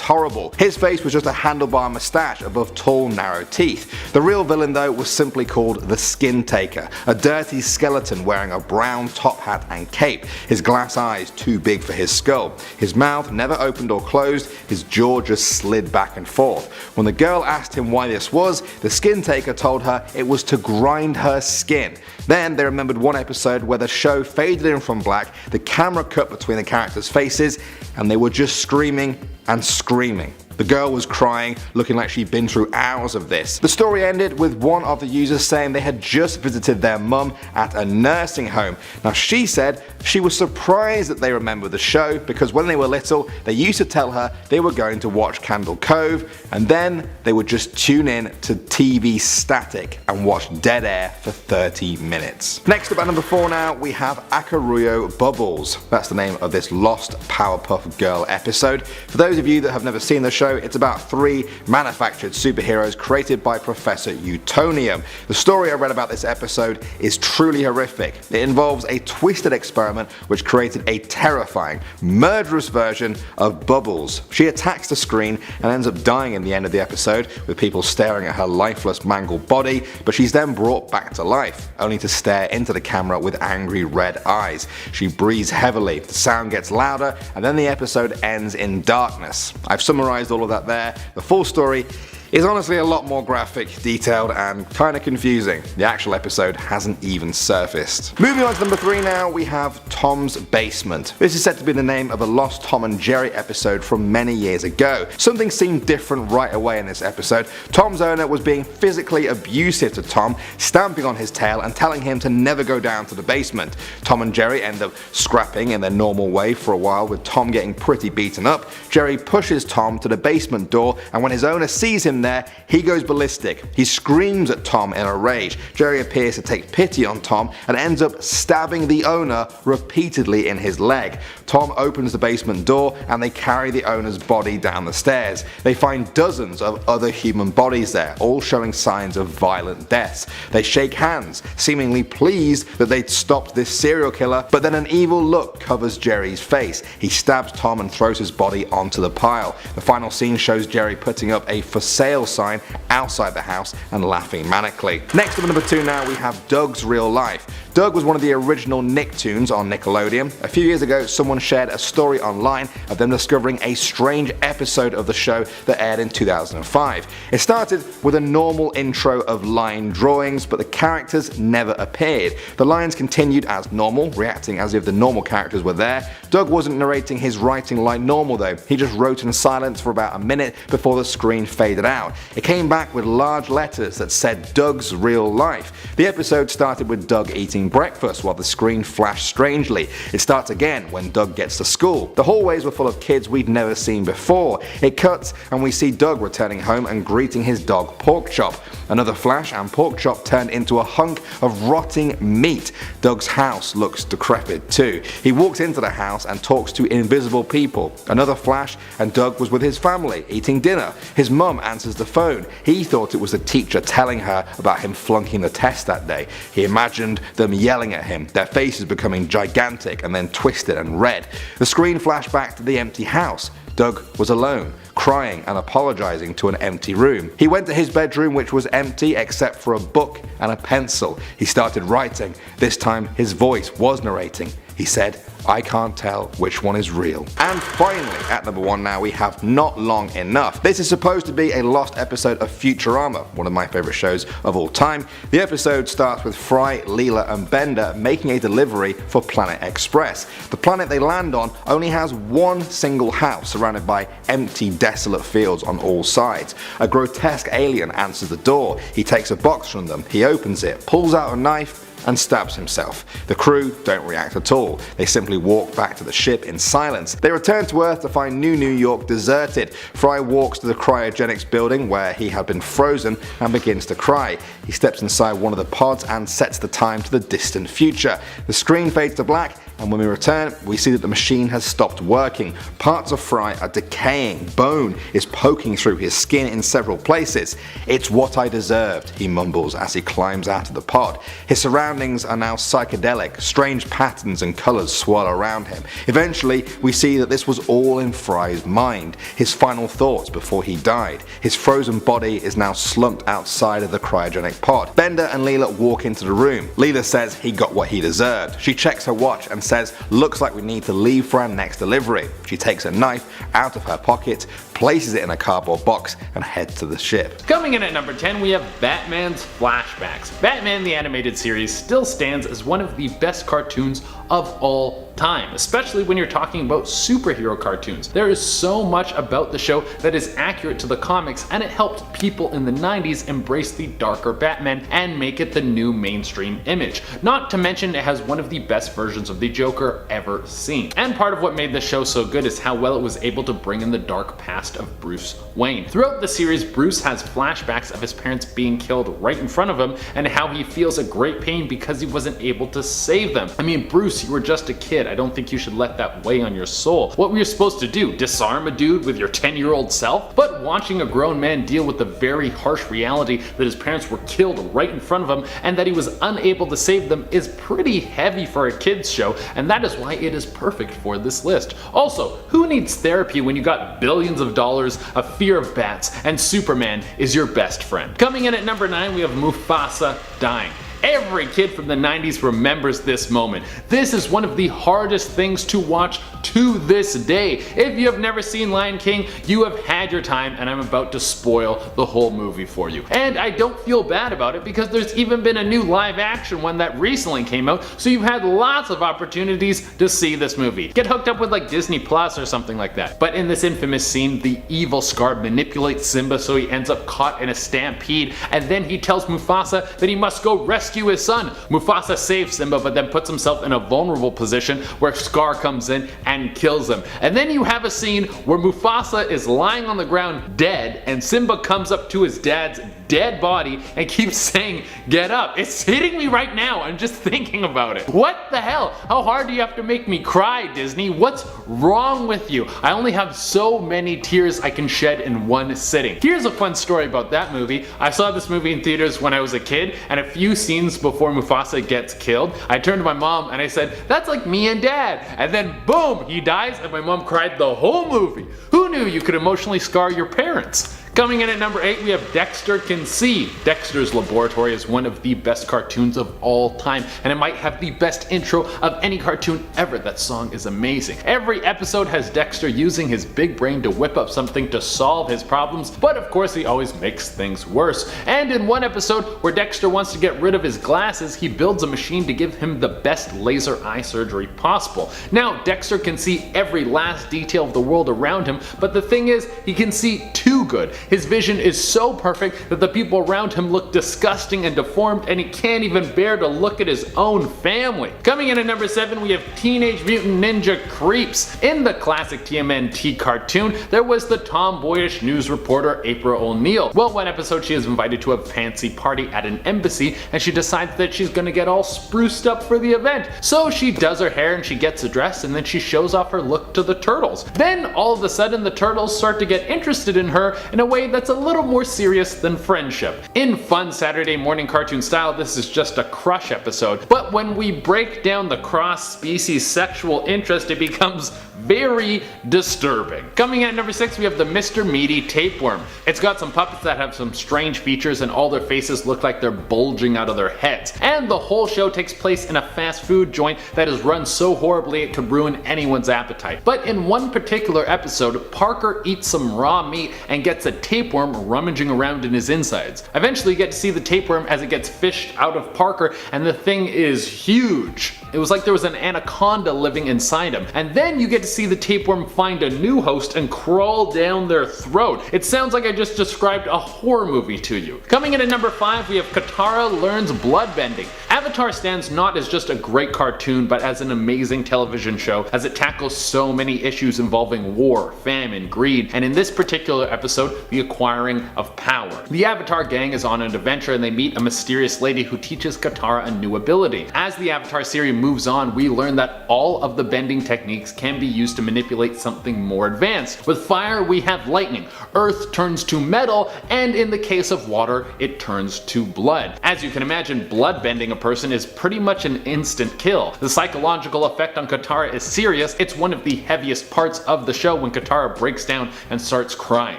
Horrible. His face was just a handlebar moustache above tall narrow teeth. The real villain though was simply called the Skin Taker, a dirty skeleton wearing a brown top hat and cape, his glass eyes too big for his skull. His mouth never opened or closed, his jaw just slid back and forth. When the girl asked him why this was, the Skin Taker told her it was to grind her skin. Then they remembered one episode where the show faded in from black, the camera cut between the characters' faces, and they were just screaming and screaming. The girl was crying, looking like she'd been through hours of this. The story ended with one of the users saying they had just visited their mum at a nursing home. Now she said she was surprised that they remembered the show because when they were little they used to tell her they were going to watch Candle Cove and then they would just tune in to TV static and watch dead air for 30 minutes. Next up at number 4 now we have Akuruyo Bubbles. That's the name of this Lost Powerpuff Girl episode. For those of you that have never seen the show, it's about 3 manufactured superheroes created by Professor Utonium. The story I read about this episode is truly horrific. It involves a twisted experiment which created a terrifying, murderous version of Bubbles. She attacks the screen and ends up dying in the end of the episode, with people staring at her lifeless, mangled body, but she's then brought back to life, only to stare into the camera with angry red eyes. She breathes heavily, the sound gets louder, and then the episode ends in darkness. I've summarized all of that there. The full story is honestly a lot more graphic, detailed, and kinda confusing. The actual episode hasn't even surfaced. Moving on to number 3 now, we have Tom's Basement. This is said to be the name of a lost Tom and Jerry episode from many years ago. Something seemed different right away in this episode. Tom's owner was being physically abusive to Tom, stamping on his tail and telling him to never go down to the basement. Tom and Jerry end up scrapping in their normal way for a while, with Tom getting pretty beaten up. Jerry pushes Tom to the basement door, and when his owner sees him there, he goes ballistic. He screams at Tom in a rage. Jerry appears to take pity on Tom and ends up stabbing the owner repeatedly in his leg. Tom opens the basement door and they carry the owner's body down the stairs. They find dozens of other human bodies there, all showing signs of violent deaths. They shake hands, seemingly pleased that they'd stopped this serial killer, but then an evil look covers Jerry's face. He stabs Tom and throws his body onto the pile. The final scene shows Jerry putting up a for sale sign outside the house and laughing manically. Next up at number 2 now we have Doug's Real Life. Doug was one of the original Nicktoons on Nickelodeon. A few years ago someone shared a story online of them discovering a strange episode of the show that aired in 2005. It started with a normal intro of line drawings, but the characters never appeared. The lines continued as normal, reacting as if the normal characters were there. Doug wasn't narrating his writing like normal though. He just wrote in silence for about a minute before the screen faded out. out. It came back with large letters that said Doug's Real Life. The episode started with Doug eating breakfast while the screen flashed strangely. It starts again when Doug gets to school. The hallways were full of kids we'd never seen before. It cuts and we see Doug returning home and greeting his dog Pork Chop. Another flash and Pork Chop turned into a hunk of rotting meat. Doug's house looks decrepit too. He walks into the house and talks to invisible people. Another flash and Doug was with his family eating dinner. His mum answers the phone. He thought it was the teacher telling her about him flunking the test that day. He imagined them yelling at him, their faces becoming gigantic and then twisted and red. The screen flashed back to the empty house. Doug was alone, crying and apologizing to an empty room. He went to his bedroom, which was empty except for a book and a pencil. He started writing. This time his voice was narrating. He said, "I can't tell which one is real." And finally, at number 1 now, we have Not Long Enough. This is supposed to be a lost episode of Futurama, one of my favorite shows of all time. The episode starts with Fry, Leela and Bender making a delivery for Planet Express. The planet they land on only has one single house surrounded by empty, desolate fields on all sides. A grotesque alien answers the door. He takes a box from them, he opens it, pulls out a knife and stabs himself. The crew don't react at all. They simply walk back to the ship in silence. They return to Earth to find New York deserted. Fry walks to the cryogenics building where he had been frozen and begins to cry. He steps inside one of the pods and sets the time to the distant future. The screen fades to black, and when we return, we see that the machine has stopped working. Parts of Fry are decaying. Bone is poking through his skin in several places. "It's what I deserved," he mumbles as he climbs out of the pod. His surroundings are now psychedelic. Strange patterns and colors swirl around him. Eventually, we see that this was all in Fry's mind. His final thoughts before he died. His frozen body is now slumped outside of the cryogenic pod. Bender and Leela walk into the room. Leela says he got what he deserved. She checks her watch and says, "Looks like we need to leave for our next delivery." She takes a knife out of her pocket, places it in a cardboard box and heads to the ship. Coming in at number 10, we have Batman's flashbacks. Batman the Animated Series still stands as one of the best cartoons of all time, especially when you're talking about superhero cartoons. There is so much about the show that is accurate to the comics, and it helped people in the 90s embrace the darker Batman and make it the new mainstream image. Not to mention it has one of the best versions of the Joker ever seen. And part of what made the show so good is how well it was able to bring in the dark past of Bruce Wayne. Throughout the series, Bruce has flashbacks of his parents being killed right in front of him and how he feels a great pain because he wasn't able to save them. I mean, Bruce, you were just a kid. I don't think you should let that weigh on your soul. What were you supposed to do? Disarm a dude with your 10-year-old self? But watching a grown man deal with the very harsh reality that his parents were killed right in front of him and that he was unable to save them is pretty heavy for a kids show, and that is why it is perfect for this list. Also, who needs therapy when you got billions of dollars, a fear of bats, and Superman is your best friend? Coming in at number 9, we have Mufasa dying. Every kid from the 90s remembers this moment. This is one of the hardest things to watch to this day. If you have never seen Lion King, you have had your time, and I'm about to spoil the whole movie for you. And I don't feel bad about it because there's even been a new live action one that recently came out, so you've had lots of opportunities to see this movie. Get hooked up with like Disney Plus or something like that. But in this infamous scene, the evil Scar manipulates Simba so he ends up caught in a stampede, and then he tells Mufasa that he must go rescue his son. Mufasa saves Simba, but then puts himself in a vulnerable position where Scar comes in and kills him. And then you have a scene where Mufasa is lying on the ground dead, and Simba comes up to his dad's dead body and keeps saying, "Get up." It's hitting me right now. I'm just thinking about it. What the hell? How hard do you have to make me cry, Disney? What's wrong with you? I only have so many tears I can shed in one sitting. Here's a fun story about that movie. I saw this movie in theaters when I was a kid, and a few scenes before Mufasa gets killed, I turned to my mom and I said, "That's like me and Dad." And then boom, he dies, and my mom cried the whole movie. Who knew you could emotionally scar your parents? Coming in at number 8, we have Dexter Can See. Dexter's Laboratory is one of the best cartoons of all time, and it might have the best intro of any cartoon ever. That song is amazing. Every episode has Dexter using his big brain to whip up something to solve his problems, but of course he always makes things worse. And in one episode where Dexter wants to get rid of his glasses, he builds a machine to give him the best laser eye surgery possible. Now, Dexter can see every last detail of the world around him, but the thing is, he can see too good. His vision is so perfect that the people around him look disgusting and deformed, and he can't even bear to look at his own family. Coming in at number 7, we have Teenage Mutant Ninja Creeps. In the classic TMNT cartoon, there was the tomboyish news reporter April O'Neil. Well, one episode she is invited to a fancy party at an embassy, and she decides that she's gonna get all spruced up for the event. So she does her hair and she gets a dress, and then she shows off her look to the turtles. Then all of a sudden the turtles start to get interested in her in a way that's a little more serious than friendship. In fun Saturday morning cartoon style, this is just a crush episode, but when we break down the cross-species sexual interest, it becomes very disturbing. Coming at number 6, we have the Mr. Meaty Tapeworm. It's got some puppets that have some strange features, and all their faces look like they're bulging out of their heads. And the whole show takes place in a fast food joint that is run so horribly it could ruin anyone's appetite. But in one particular episode, Parker eats some raw meat and gets a tapeworm rummaging around in his insides. Eventually you get to see the tapeworm as it gets fished out of Parker, and the thing is huge. It was like there was an anaconda living inside him. And then you get to see the tapeworm find a new host and crawl down their throat. It sounds like I just described a horror movie to you. Coming in at number 5, we have Katara Learns Bloodbending. Avatar stands not as just a great cartoon, but as an amazing television show, as it tackles so many issues involving war, famine, greed, and in this particular episode, the acquiring of power. The Avatar gang is on an adventure and they meet a mysterious lady who teaches Katara a new ability. As the Avatar series moves on, we learn that all of the bending techniques can be used to manipulate something more advanced. With fire, we have lightning, earth turns to metal, and in the case of water, it turns to blood. As you can imagine, blood bending a person is pretty much an instant kill. The psychological effect on Katara is serious. It's one of the heaviest parts of the show when Katara breaks down and starts crying.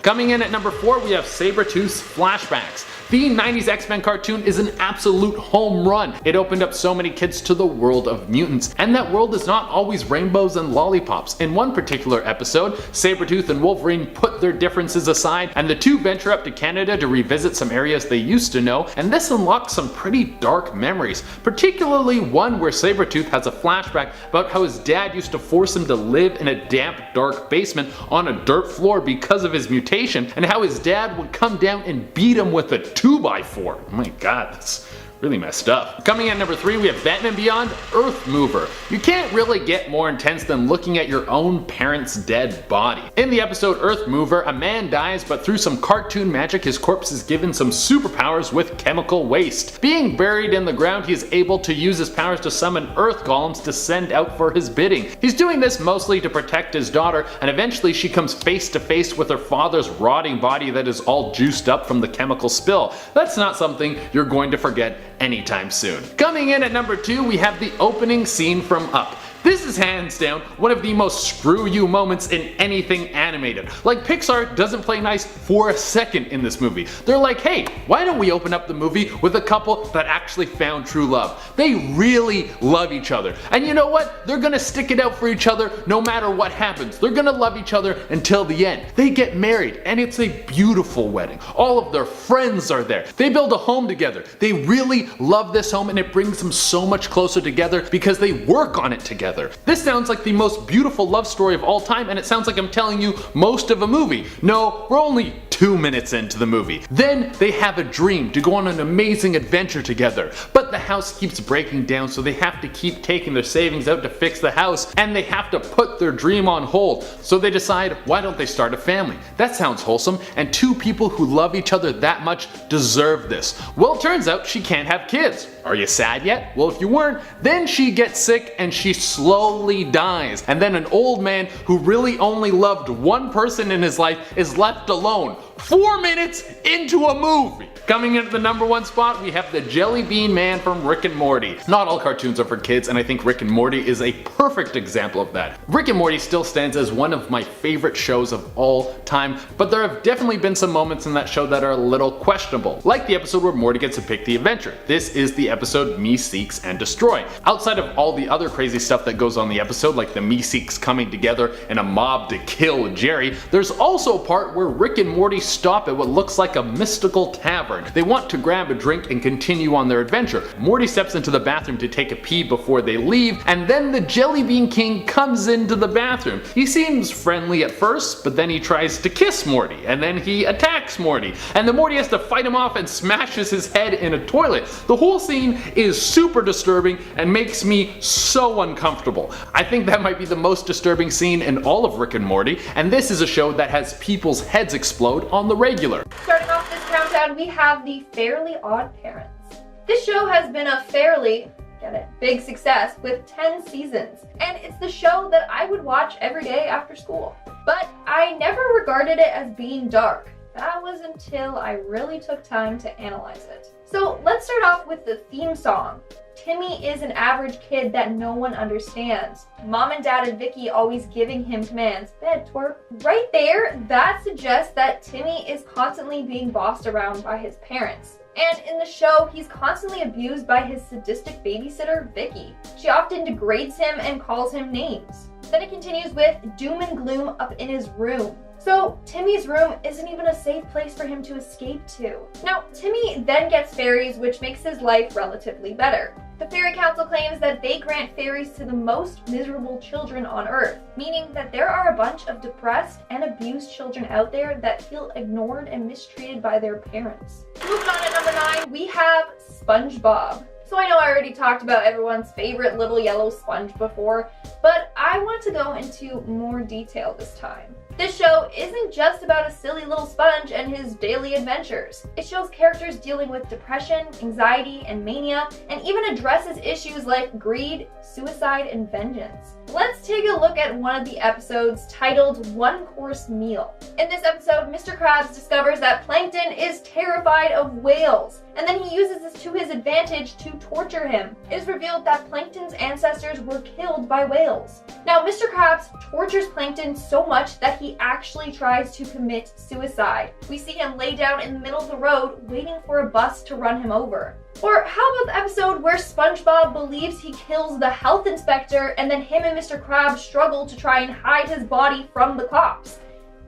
Coming in at number 4, we have Sabretooth's flashbacks. The 90s X-Men cartoon is an absolute home run. It opened up so many kids to the world of mutants, and that world is not always rainbows and lollipops. In one particular episode, Sabretooth and Wolverine put their differences aside, and the two venture up to Canada to revisit some areas they used to know, and this unlocks some pretty dark memories, particularly one where Sabretooth has a flashback about how his dad used to force him to live in a damp, dark basement on a dirt floor because of his mutation, and how his dad would come down and beat him with a 2x4. Oh my god, that's really messed up. Coming at number 3, we have Batman Beyond Earth Mover. You can't really get more intense than looking at your own parent's dead body. In the episode Earth Mover, a man dies, but through some cartoon magic, his corpse is given some superpowers with chemical waste. Being buried in the ground, he is able to use his powers to summon earth golems to send out for his bidding. He's doing this mostly to protect his daughter, and eventually she comes face to face with her father's rotting body that is all juiced up from the chemical spill. That's not something you're going to forget anytime soon. Coming in at number 2, we have the opening scene from Up. This is hands down one of the most screw you moments in anything animated. Like, Pixar doesn't play nice for a second in this movie. They're like, hey, why don't we open up the movie with a couple that actually found true love? They really love each other. And you know what? They're gonna stick it out for each other no matter what happens. They're gonna love each other until the end. They get married and it's a beautiful wedding. All of their friends are there. They build a home together. They really love this home, and it brings them so much closer together because they work on it together. This sounds like the most beautiful love story of all time, and it sounds like I'm telling you most of a movie. No, we're only 2 minutes into the movie. Then they have a dream to go on an amazing adventure together, but the house keeps breaking down, so they have to keep taking their savings out to fix the house, and they have to put their dream on hold. So they decide, why don't they start a family? That sounds wholesome, and two people who love each other that much deserve this. Well, it turns out she can't have kids. Are you sad yet? Well, if you weren't, then she gets sick and she slowly dies. And then an old man who really only loved one person in his life is left alone 4 minutes into a movie. Coming in at the number 1 spot, we have the Jelly Bean Man from Rick and Morty. Not all cartoons are for kids, and I think Rick and Morty is a perfect example of that. Rick and Morty still stands as one of my favorite shows of all time, but there have definitely been some moments in that show that are a little questionable. Like the episode where Morty gets to pick the adventure. This is the episode Me Seeks and Destroy. Outside of all the other crazy stuff that goes on the episode, like the Me Seeks coming together in a mob to kill Jerry, there's also a part where Rick and Morty stop at what looks like a mystical tavern. They want to grab a drink and continue on their adventure. Morty steps into the bathroom to take a pee before they leave, and then the Jelly Bean King comes into the bathroom. He seems friendly at first, but then he tries to kiss Morty, and then he attacks Morty, and then Morty has to fight him off and smashes his head in a toilet. The whole scene is super disturbing and makes me so uncomfortable. I think that might be the most disturbing scene in all of Rick and Morty, and this is a show that has people's heads explode on the regular. Starting off this countdown, we have the Fairly Odd Parents. This show has been a fairly, get it, big success with 10 seasons, and it's the show that I would watch every day after school. But I never regarded it as being dark. That was until I really took time to analyze it. So let's start off with the theme song. Timmy is an average kid that no one understands. Mom and Dad and Vicky always giving him commands. Bed, twerp. Right there, that suggests that Timmy is constantly being bossed around by his parents. And in the show, he's constantly abused by his sadistic babysitter, Vicky. She often degrades him and calls him names. Then it continues with doom and gloom up in his room. So Timmy's room isn't even a safe place for him to escape to. Now, Timmy then gets fairies, which makes his life relatively better. The Fairy Council claims that they grant fairies to the most miserable children on Earth, meaning that there are a bunch of depressed and abused children out there that feel ignored and mistreated by their parents. Moving on to number 9, we have SpongeBob. So I know I already talked about everyone's favorite little yellow sponge before, but I want to go into more detail this time. This show isn't just about a silly little sponge and his daily adventures. It shows characters dealing with depression, anxiety, and mania, and even addresses issues like greed, suicide, and vengeance. Let's take a look at one of the episodes titled One Course Meal. In this episode, Mr. Krabs discovers that Plankton is terrified of whales, and then he uses this to his advantage to torture him. It is revealed that Plankton's ancestors were killed by whales. Now, Mr. Krabs tortures Plankton so much that he actually tries to commit suicide. We see him lay down in the middle of the road waiting for a bus to run him over. Or how about the episode where SpongeBob believes he kills the health inspector and then him and Mr. Krabs struggle to try and hide his body from the cops?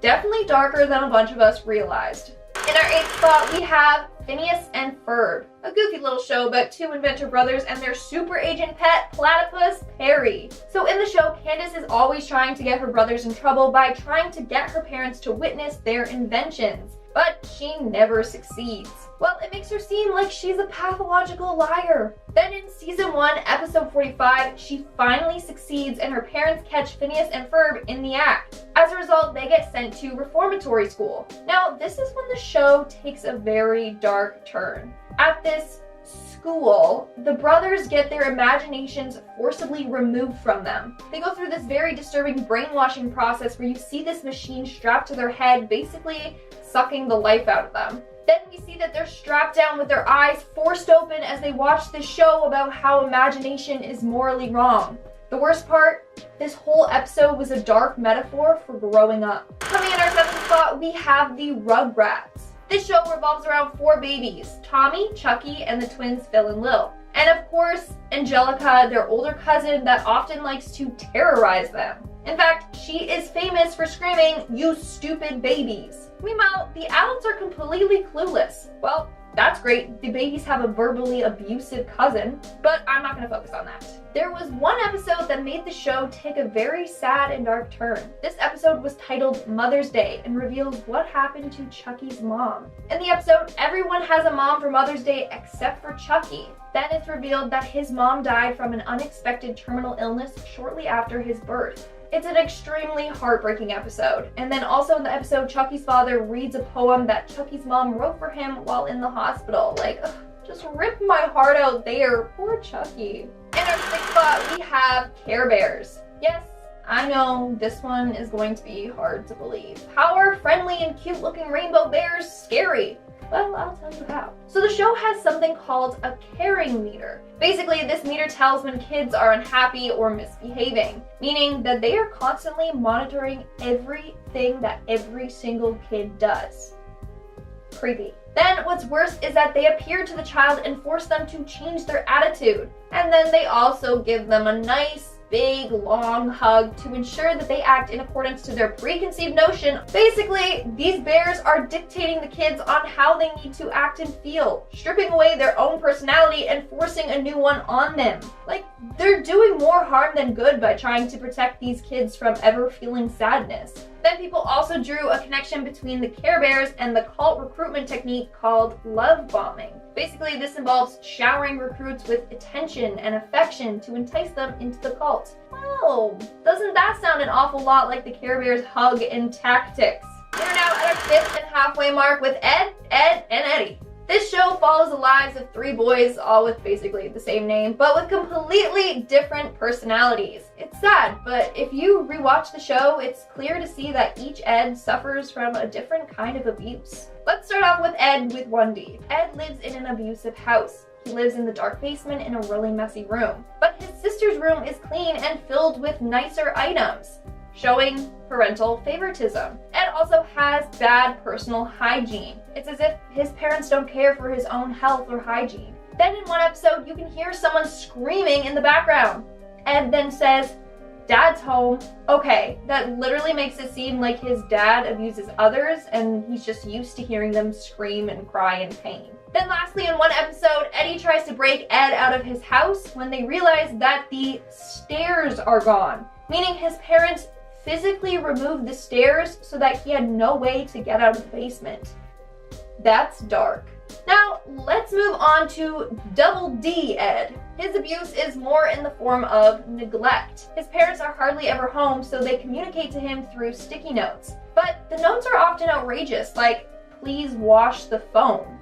Definitely darker than a bunch of us realized. In our 8th spot, we have Phineas and Ferb, a goofy little show about two inventor brothers and their super agent pet, Platypus Perry. So in the show, Candace is always trying to get her brothers in trouble by trying to get her parents to witness their inventions, but she never succeeds. Well, it makes her seem like she's a pathological liar. Then in season 1, episode 45, she finally succeeds and her parents catch Phineas and Ferb in the act. As a result, they get sent to reformatory school. Now, this is when the show takes a very dark turn. At this school, the brothers get their imaginations forcibly removed from them. They go through this very disturbing brainwashing process where you see this machine strapped to their head, basically sucking the life out of them. Then we see that they're strapped down with their eyes forced open as they watch this show about how imagination is morally wrong. The worst part, this whole episode was a dark metaphor for growing up. Coming in our 7th spot, we have the Rugrats. This show revolves around 4 babies, Tommy, Chucky, and the twins Phil and Lil. And of course, Angelica, their older cousin that often likes to terrorize them. In fact, she is famous for screaming, "You stupid babies." Meanwhile, the adults are completely clueless. Well, that's great. The babies have a verbally abusive cousin, but I'm not going to focus on that. There was one episode that made the show take a very sad and dark turn. This episode was titled Mother's Day and reveals what happened to Chucky's mom. In the episode, everyone has a mom for Mother's Day except for Chucky. Then it's revealed that his mom died from an unexpected terminal illness shortly after his birth. It's an extremely heartbreaking episode. And then also in the episode, Chucky's father reads a poem that Chucky's mom wrote for him while in the hospital. Like, ugh, just rip my heart out there. Poor Chucky. In our 6th spot, we have Care Bears. Yes, I know this one is going to be hard to believe. How are friendly and cute looking rainbow bears scary? Well, I'll tell you how. So the show has something called a caring meter. Basically, this meter tells when kids are unhappy or misbehaving, meaning that they are constantly monitoring everything that every single kid does. Creepy. Then what's worse is that they appear to the child and force them to change their attitude. And then they also give them a nice, big, long hug to ensure that they act in accordance to their preconceived notion. Basically, these bears are dictating the kids on how they need to act and feel, stripping away their own personality and forcing a new one on them. Like, they're doing more harm than good by trying to protect these kids from ever feeling sadness. Then people also drew a connection between the Care Bears and the cult recruitment technique called love bombing. Basically, this involves showering recruits with attention and affection to entice them into the cult. Oh, doesn't that sound an awful lot like the Care Bears' hug and tactics? We're now at our 5th and halfway mark with Ed, and Eddie. This show follows the lives of 3 boys, all with basically the same name, but with completely different personalities. It's sad, but if you rewatch the show, it's clear to see that each Ed suffers from a different kind of abuse. Let's start off with Ed with 1D. Ed lives in an abusive house. He lives in the dark basement in a really messy room. But his sister's room is clean and filled with nicer items, showing parental favoritism. Ed also has bad personal hygiene. It's as if his parents don't care for his own health or hygiene. Then in one episode, you can hear someone screaming in the background. Ed then says, "Dad's home." Okay, that literally makes it seem like his dad abuses others and he's just used to hearing them scream and cry in pain. Then lastly, in one episode, Eddie tries to break Ed out of his house when they realize that the stairs are gone, meaning his parents physically removed the stairs so that he had no way to get out of the basement. That's dark. Now, let's move on to Double D Ed. His abuse is more in the form of neglect. His parents are hardly ever home, so they communicate to him through sticky notes. But the notes are often outrageous, like, "Please wash the phone."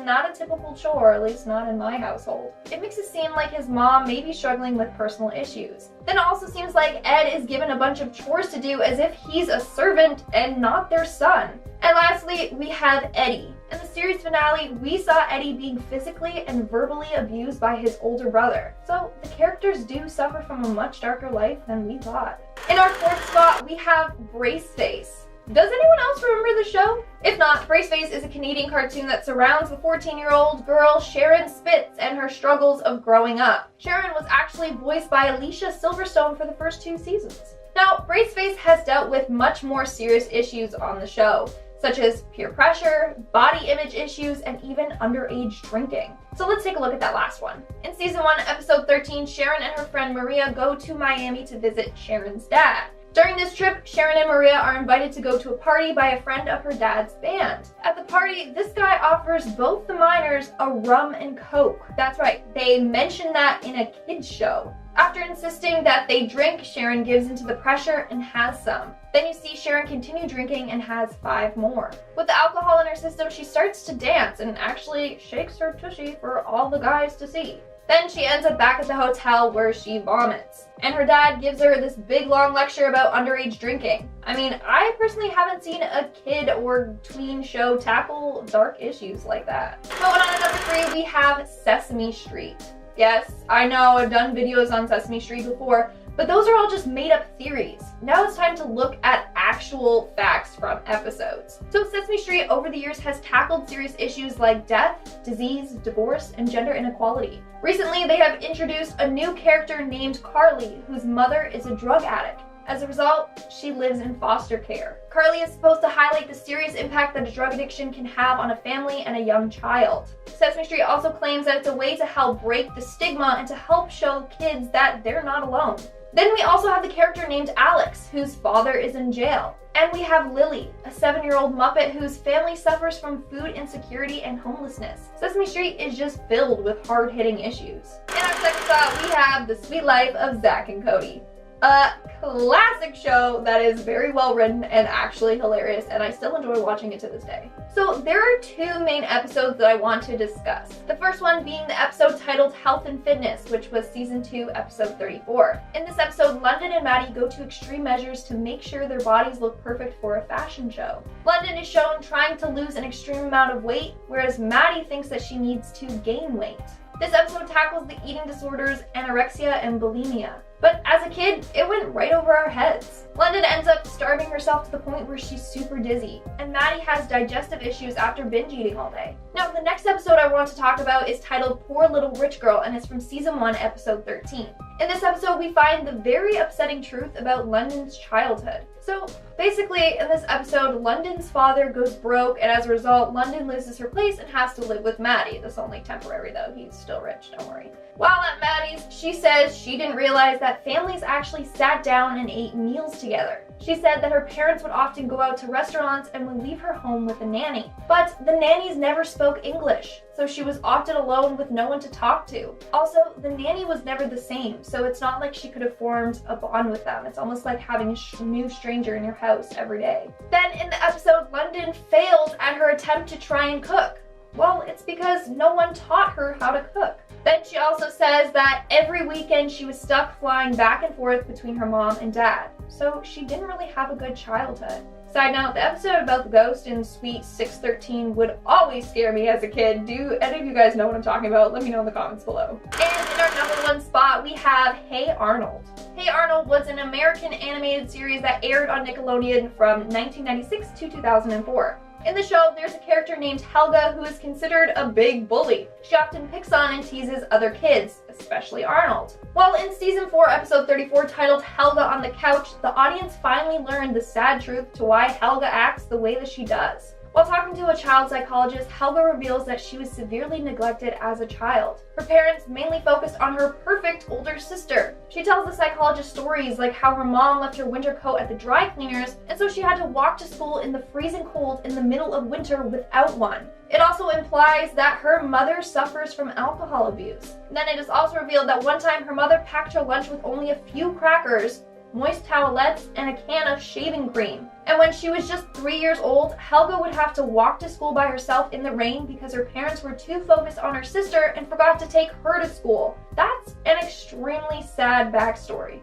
Not a typical chore, at least not in my household. It makes it seem like his mom may be struggling with personal issues. Then it also seems like Ed is given a bunch of chores to do as if he's a servant and not their son. And lastly, we have Eddie. In the series finale, we saw Eddie being physically and verbally abused by his older brother. So the characters do suffer from a much darker life than we thought. In our 4th spot, we have Braceface. Does anyone else remember the show? If not, Braceface is a Canadian cartoon that surrounds the 14-year-old girl Sharon Spitz and her struggles of growing up. Sharon was actually voiced by Alicia Silverstone for the first 2 seasons. Now, Braceface has dealt with much more serious issues on the show, such as peer pressure, body image issues, and even underage drinking. So let's take a look at that last one. In season 1, episode 13, Sharon and her friend Maria go to Miami to visit Sharon's dad. During this trip, Sharon and Maria are invited to go to a party by a friend of her dad's band. At the party, this guy offers both the minors a rum and coke. That's right, they mention that in a kids show. After insisting that they drink, Sharon gives into the pressure and has some. Then you see Sharon continue drinking and has 5 more. With the alcohol in her system, she starts to dance and actually shakes her tushy for all the guys to see. Then she ends up back at the hotel where she vomits. And her dad gives her this big long lecture about underage drinking. I mean, I personally haven't seen a kid or tween show tackle dark issues like that. Moving on to number 3, we have Sesame Street. Yes, I know I've done videos on Sesame Street before, but those are all just made up theories. Now it's time to look at actual facts from episodes. So Sesame Street over the years has tackled serious issues like death, disease, divorce, and gender inequality. Recently, they have introduced a new character named Carly, whose mother is a drug addict. As a result, she lives in foster care. Carly is supposed to highlight the serious impact that a drug addiction can have on a family and a young child. Sesame Street also claims that it's a way to help break the stigma and to help show kids that they're not alone. Then we also have the character named Alex, whose father is in jail. And we have Lily, a 7-year-old Muppet whose family suffers from food insecurity and homelessness. Sesame Street is just filled with hard-hitting issues. In our 2nd spot, we have The Sweet Life of Zack and Cody. A classic show that is very well written and actually hilarious, and I still enjoy watching it to this day. So there are 2 main episodes that I want to discuss. The first one being the episode titled Health and Fitness, which was season 2, episode 34. In this episode, London and Maddie go to extreme measures to make sure their bodies look perfect for a fashion show. London is shown trying to lose an extreme amount of weight, whereas Maddie thinks that she needs to gain weight. This episode tackles the eating disorders anorexia and bulimia. But as a kid, it went right over our heads. London ends up starving herself to the point where she's super dizzy, and Maddie has digestive issues after binge eating all day. Now, the next episode I want to talk about is titled Poor Little Rich Girl, and it's from season 1, episode 13. In this episode, we find the very upsetting truth about London's childhood. So basically, in this episode, London's father goes broke, and as a result, London loses her place and has to live with Maddie. That's only temporary though, he's still rich, don't worry. While at Maddie's, she says she didn't realize that families actually sat down and ate meals together. She said that her parents would often go out to restaurants and would leave her home with a nanny. But the nannies never spoke English, so she was often alone with no one to talk to. Also, the nanny was never the same, so it's not like she could have formed a bond with them. It's almost like having a new stranger in your house every day. Then in the episode, London fails at her attempt to try and cook. Well, it's because no one taught her how to cook. Then she also says that every weekend she was stuck flying back and forth between her mom and dad. So she didn't really have a good childhood. Side note, the episode about the ghost in Suite 613 would always scare me as a kid. Do any of you guys know what I'm talking about? Let me know in the comments below. And in our #1 spot, we have Hey Arnold. Hey Arnold was an American animated series that aired on Nickelodeon from 1996 to 2004. In the show, there's a character named Helga who is considered a big bully. She often picks on and teases other kids, especially Arnold. Well, in season 4, episode 34, titled Helga on the Couch, the audience finally learned the sad truth to why Helga acts the way that she does. While talking to a child psychologist, Helga reveals that she was severely neglected as a child. Her parents mainly focused on her perfect older sister. She tells the psychologist stories like how her mom left her winter coat at the dry cleaners, and so she had to walk to school in the freezing cold in the middle of winter without one. It also implies that her mother suffers from alcohol abuse. Then it is also revealed that one time her mother packed her lunch with only a few crackers, moist towelettes, and a can of shaving cream. And when she was just 3 years old, Helga would have to walk to school by herself in the rain because her parents were too focused on her sister and forgot to take her to school. That's an extremely sad backstory.